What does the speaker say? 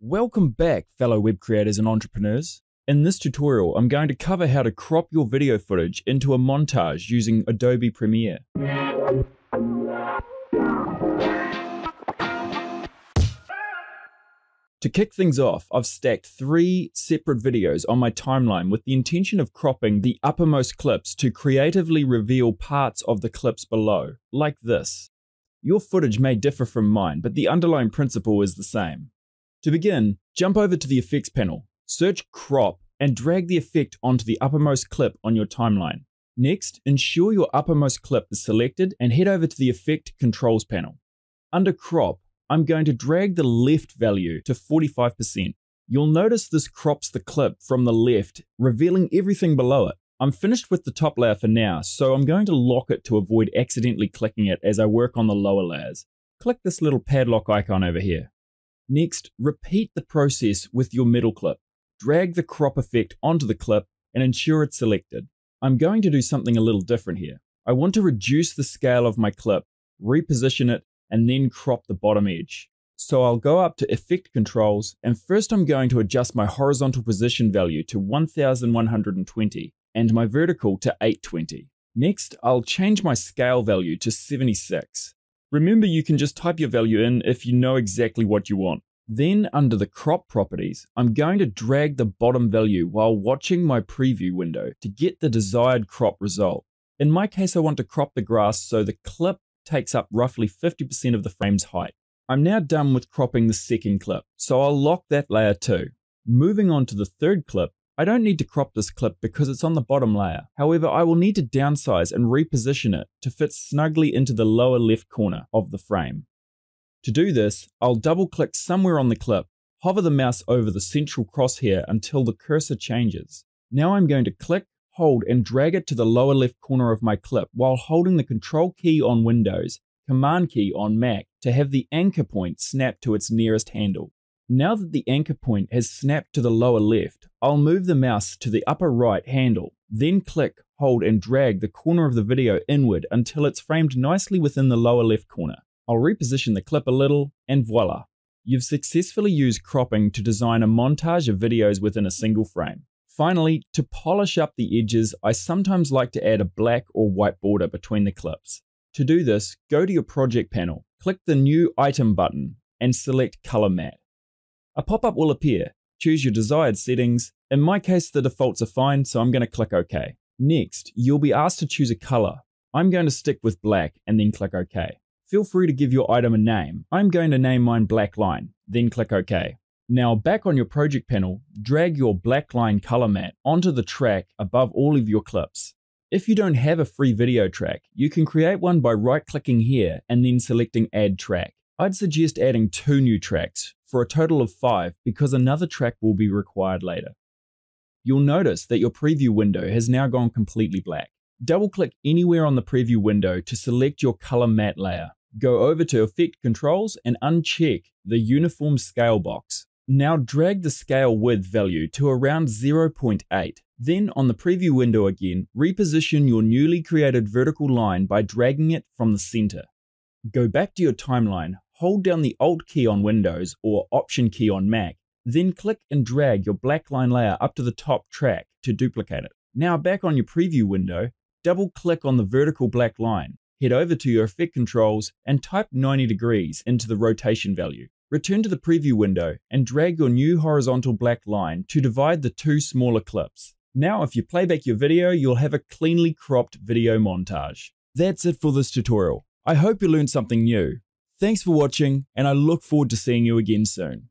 Welcome back, fellow web creators and entrepreneurs. In this tutorial, I'm going to cover how to crop your video footage into a montage using Adobe Premiere. To kick things off, I've stacked 3 separate videos on my timeline with the intention of cropping the uppermost clips to creatively reveal parts of the clips below, like this. Your footage may differ from mine, but the underlying principle is the same. To begin, jump over to the effects panel, search crop, and drag the effect onto the uppermost clip on your timeline. Next, ensure your uppermost clip is selected and head over to the effect controls panel. Under crop, I'm going to drag the left value to 45%. You'll notice this crops the clip from the left, revealing everything below it. I'm finished with the top layer for now, so I'm going to lock it to avoid accidentally clicking it as I work on the lower layers. Click this little padlock icon over here. Next, repeat the process with your middle clip. Drag the crop effect onto the clip and ensure it's selected. I'm going to do something a little different here. I want to reduce the scale of my clip, reposition it, and then crop the bottom edge. So I'll go up to Effect Controls, and first I'm going to adjust my horizontal position value to 1120 and my vertical to 820. Next, I'll change my scale value to 76. Remember, you can just type your value in if you know exactly what you want. Then under the crop properties, I'm going to drag the bottom value while watching my preview window to get the desired crop result. In my case, I want to crop the grass so the clip takes up roughly 50% of the frame's height. I'm now done with cropping the second clip, so I'll lock that layer too. Moving on to the third clip, I don't need to crop this clip because it's on the bottom layer. However, I will need to downsize and reposition it to fit snugly into the lower left corner of the frame. To do this, I'll double-click somewhere on the clip, hover the mouse over the central crosshair until the cursor changes. Now I'm going to click, hold, and drag it to the lower left corner of my clip while holding the Control key on Windows, Command key on Mac to have the anchor point snap to its nearest handle. Now that the anchor point has snapped to the lower left, I'll move the mouse to the upper right handle, then click, hold, and drag the corner of the video inward until it's framed nicely within the lower left corner. I'll reposition the clip a little, and voila! You've successfully used cropping to design a montage of videos within a single frame. Finally, to polish up the edges, I sometimes like to add a black or white border between the clips. To do this, go to your project panel, click the New Item button, and select Color Matte. A pop-up will appear. Choose your desired settings. In my case, the defaults are fine, so I'm going to click OK. Next, you'll be asked to choose a color. I'm going to stick with black and then click OK. Feel free to give your item a name. I'm going to name mine Black Line, then click OK. Now back on your project panel, drag your Black Line color matte onto the track above all of your clips. If you don't have a free video track, you can create one by right-clicking here and then selecting Add Track. I'd suggest adding 2 new tracks, for a total of 5 because another track will be required later. You'll notice that your preview window has now gone completely black. Double-click anywhere on the preview window to select your color matte layer. Go over to Effect Controls and uncheck the Uniform Scale box. Now drag the scale width value to around 0.8. Then on the preview window again, reposition your newly created vertical line by dragging it from the center. Go back to your timeline, hold down the Alt key on Windows or Option key on Mac, then click and drag your black line layer up to the top track to duplicate it. Now back on your preview window, double-click on the vertical black line, head over to your Effect Controls and type 90 degrees into the rotation value. Return to the preview window and drag your new horizontal black line to divide the 2 smaller clips. Now if you play back your video, you'll have a cleanly cropped video montage. That's it for this tutorial. I hope you learned something new. Thanks for watching, and I look forward to seeing you again soon.